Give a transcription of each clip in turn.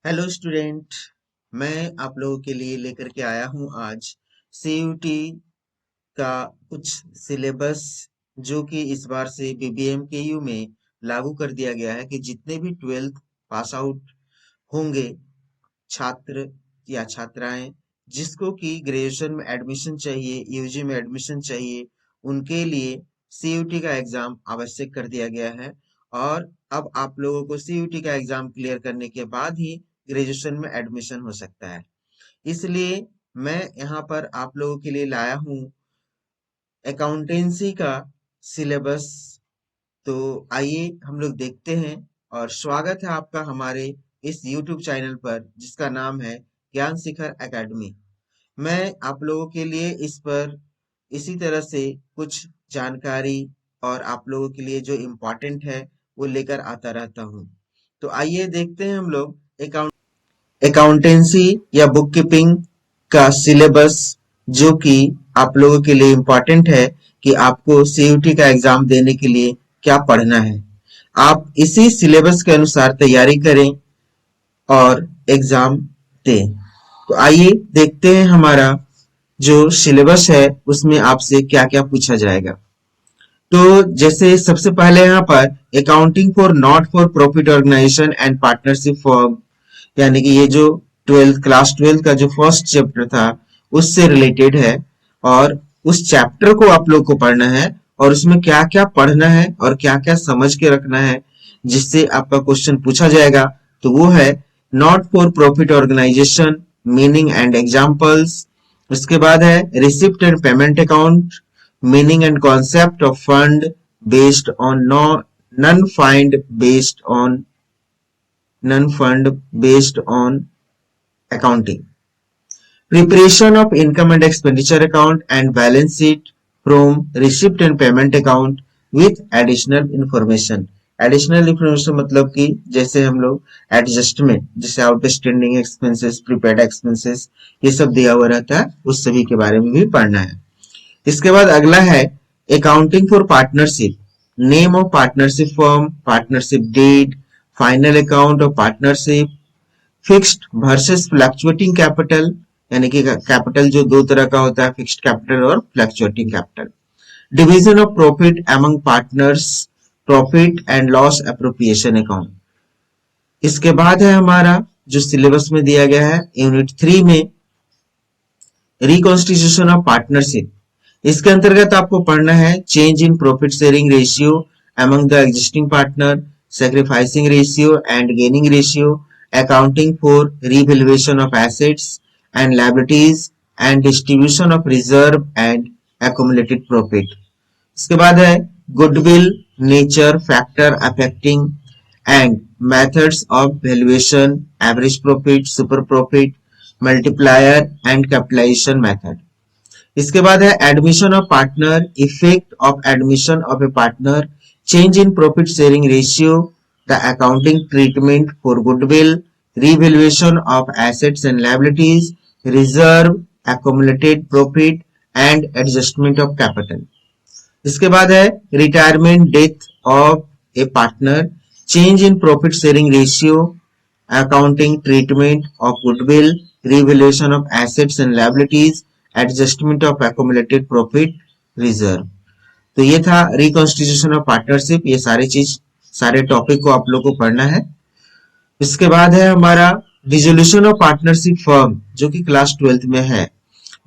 Hello student. मैं आप लोगों के लिए लेकर के आया हूँ आज सीयूटी का कुछ सिलेबस जो कि इस बार से बीबीएम के यू में लागू कर दिया गया है कि जितने भी 12th पास आउट होंगे छात्र या छात्राएं जिसको कि ग्रेजुएशन में एडमिशन चाहिए, यूजी में एडमिशन चाहिए, उनके लिए सीयूटी का एग्जाम आवश्यक कर दिया गया है। और अब आप लोगों को सीयूटी का एग्जाम क्लियर करने के बाद ही ग्रेजुएशन में एडमिशन हो सकता है। इसलिए मैं यहाँ पर आप लोगों के लिए लाया हूँ अकाउंटेंसी का सिलेबस। तो आइए हम लोग देखते हैं। और स्वागत है आपका हमारे इस यूट्यूब चैनल पर जिसका नाम है ज्ञान शिखर एकेडमी। मैं आप लोगों के लिए इस पर इसी तरह से कुछ जानकारी और आप लोगों के लिए जो इम्पोर्टेंट है वो लेकर आता रहता हूँ। तो आइए देखते हैं हम लोग अकाउंटेंसी या बुक कीपिंग का सिलेबस जो कि आप लोगों के लिए इम्पोर्टेंट है कि आपको सीयूटी का एग्जाम देने के लिए क्या पढ़ना है। आप इसी सिलेबस के अनुसार तैयारी करें और एग्जाम दें। तो आइए देखते हैं हमारा जो सिलेबस है उसमें आपसे क्या क्या पूछा जाएगा। तो जैसे सबसे पहले यहाँ पर accounting for not for profit organisation and partnership form, यानी कि ये जो क्लास 12 का जो फर्स्ट चैप्टर था उससे रिलेटेड है। और उस चैप्टर को आप लोग को पढ़ना है और उसमें क्या क्या पढ़ना है और क्या क्या समझ के रखना है जिससे आपका क्वेश्चन पूछा जाएगा। तो वो है not for profit organisation, meaning and examples. उसके बाद है receipt and payment account, meaning and concept of fund based on non fund based on accounting. Preparation of income and expenditure account and balance sheet from receipt and payment account with additional information. Additional information मतलब कि जैसे हम लोग adjustment, जैसे outstanding expenses, prepaid expenses, ये सब दिया हुआ रहता है, उस सभी के बारे में भी पढ़ना है। इसके बाद अगला है accounting for partnership, name of partnership firm, partnership deed, final account of partnership, fixed versus fluctuating capital, यानी कि कैपिटल जो दो तरह का होता है, फिक्स्ड कैपिटल और fluctuating capital, division of profit among partners, profit and loss appropriation account. इसके बाद है हमारा जो सिलेबस में दिया गया है यूनिट 3 में रिकॉन्स्टिट्यूशन ऑफ पार्टनरशिप। इसके अंतर्गत आपको पढ़ना है change in profit sharing ratio among the existing partner, sacrificing ratio and gaining ratio, accounting for revaluation of assets and liabilities and distribution of reserve and accumulated profit. इसके बाद है goodwill, nature, factor affecting and methods of valuation, average profit, super profit, multiplier and capitalisation method. इसके बाद है admission of partner, effect of admission of a partner, change in profit sharing ratio, the accounting treatment for goodwill, revaluation of assets and liabilities, reserve, accumulated profit and adjustment of capital. इसके बाद है retirement, death of a partner, change in profit sharing ratio, accounting treatment of goodwill, revaluation of assets and liabilities, adjustment of accumulated profit, reserve. तो ये था reconstitution of partnership. ये सारे topic को आप लोग को पढ़ना है। इसके बाद है हमारा डिसोल्यूशन ऑफ पार्टनरशिप फर्म जो कि क्लास 12th में है,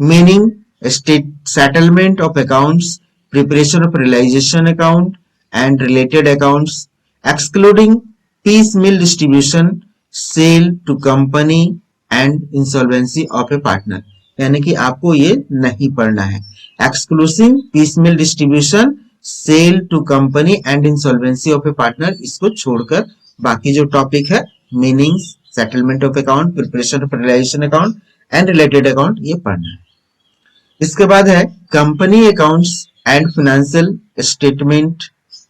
meaning settlement of accounts, preparation of realisation account and related accounts, excluding piecemeal distribution, sale to company and insolvency of a partner. यानी कि आपको ये नहीं पढ़ना है। Exclusive piecemeal distribution, sale to company and insolvency of a partner, इसको छोड़कर बाकी जो टॉपिक है meanings, settlement of account, preparation of realisation account and related account, ये पढ़ना है। इसके बाद है company accounts and financial statement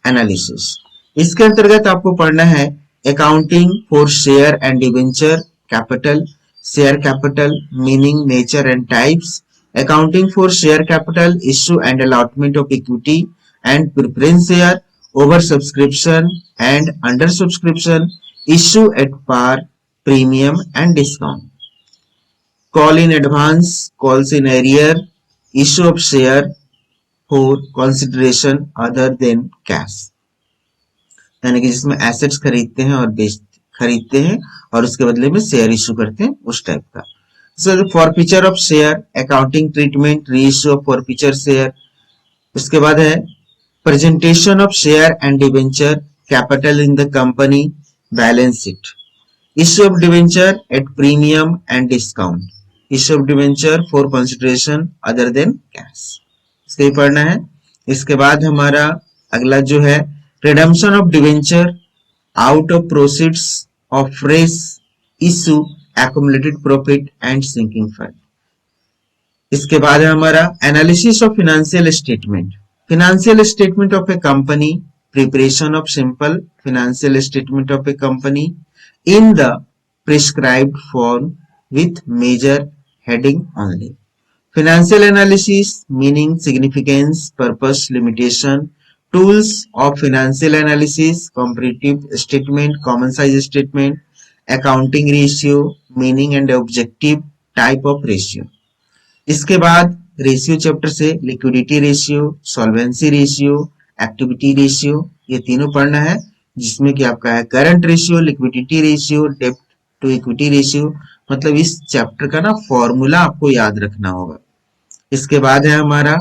analysis. इसके अंतर्गत आपको पढ़ना है accounting for share and debenture capital, share capital, meaning, nature and types, accounting for share capital, issue and allotment of equity and preference share, over subscription and under subscription, issue at par premium and discount. Call in advance, calls in arrear, issue of share for consideration other than cash, यानी कि जिसमें assets खरीदते हैं और खरीदते हैं और उसके बदले में शेयर इशू करते हैं, उस टाइप का. So forfeiture of share, accounting treatment, reissue of forfeiture share. उसके बाद है presentation of share and debenture, capital in the company, balance sheet. Issue of debenture at premium and discount, issue of debenture for consideration other than cash, इसको ही पढ़ना है. इसके बाद हमारा अगला जो है redemption of debenture out of proceeds of fresh issue, accumulated profit and sinking fund. इसके बाद है हमारा analysis of financial statement, financial statement of a company, preparation of simple financial statement of a company in the prescribed form with major heading only. Financial analysis, meaning, significance, purpose, limitation, tools of financial analysis, comparative statement, common size statement, accounting ratio, meaning and objective, type of ratio. इसके बाद ratio chapter से liquidity ratio, solvency ratio, activity ratio, ये तीनों पढ़ना है, जिसमें कि आपका है करंट रेशियो, लिक्विडिटी रेशियो, डेब्ट टू इक्विटी रेशियो. मतलब इस चैप्टर का ना फॉर्मूला आपको याद रखना होगा. इसके बाद है हमारा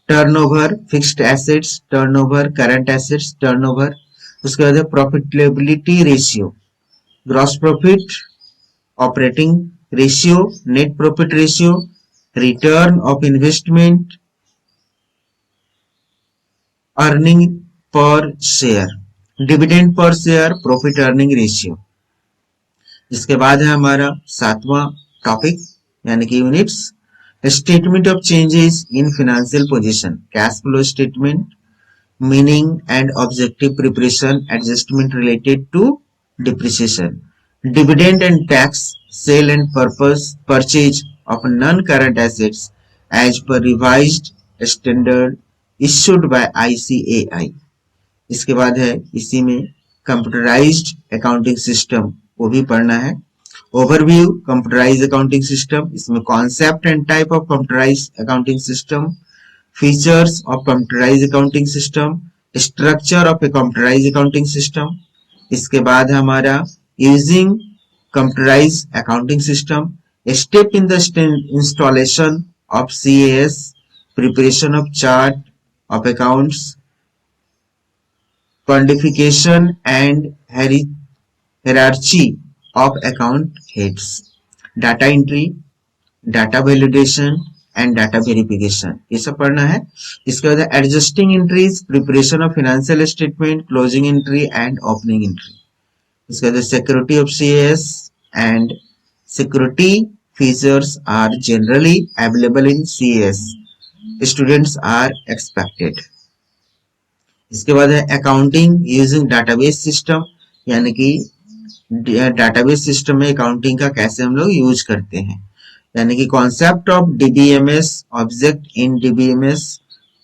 turnover, fixed assets, turnover, current assets, turnover. उसके बाद है profitability ratio, gross profit, operating ratio, net profit ratio, return of investment, earning per share, dividend per share, profit earning ratio. इसके बाद है हमारा 7वां टॉपिक यानी कि units, statement of changes in financial position, cash flow statement, meaning and objective preparation, adjustment related to depreciation, dividend and tax, sale and purpose purchase of non current assets as per revised standard issued by ICAI. इसके बाद है इसी में computerised accounting system, वो भी पढ़ना है. Overview computerised accounting system, इसमें concept and type of computerised accounting system, features of computerised accounting system, structure of A computerised accounting system. इसके बाद हमारा using computerised accounting system, step in the installation of CAS, preparation of chart of accounts, quantification and hierarchy of account heads, data entry, data validation and data verification, ये सब पढ़ना है. इसके बाद adjusting entries, preparation of financial statement, closing entry and opening entry. इसके बाद security of CAS and security features are generally available in CAS, students are expected. इसके बाद है अकाउंटिंग यूजिंग डाटाबेस सिस्टम, यानी कि डाटाबेस सिस्टम में accounting का कैसे हम लोग यूज करते हैं, यानी कि concept of DBMS, object in DBMS,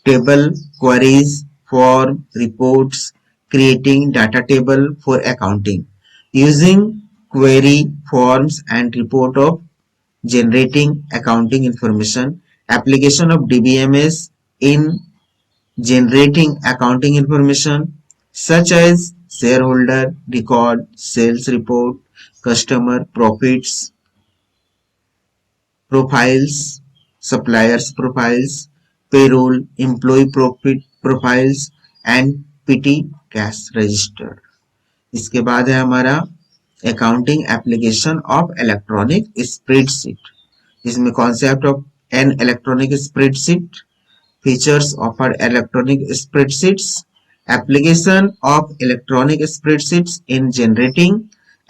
table, queries, form, reports, creating data table for accounting, using query, forms and report of generating accounting information, application of DBMS in generating accounting information such as shareholder record, sales report, customer profits profiles, suppliers profiles, payroll, employee profit profiles and PT cash register. इसके बाद है हमारा accounting application of electronic spreadsheet, इसमें concept of an electronic spreadsheet, features of electronic spreadsheets, application of electronic spreadsheets in generating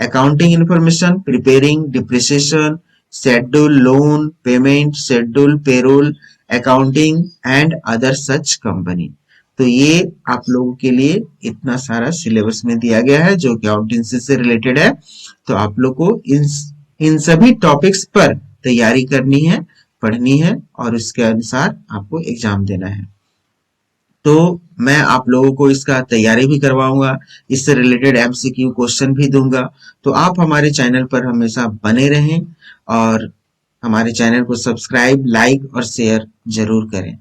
accounting information, preparing depreciation, schedule loan payment, schedule payroll, accounting and other such company. तो ये आप लोगों के लिए इतना सारा syllabus में दिया गया है जो कि अकाउंटेंसी से रिलेटेड है. तो आप लोग को इन सभी टॉपिक्स पर तैयारी करनी है, पढ़नी है और उसके अनुसार आपको एग्जाम देना है. तो मैं आप लोगों को इसका तैयारी भी करवाऊंगा, इससे रिलेटेड एमसीक्यू क्वेश्चन भी दूंगा। तो आप हमारे चैनल पर हमेशा बने रहें और हमारे चैनल को सब्सक्राइब, लाइक और शेयर जरूर करें।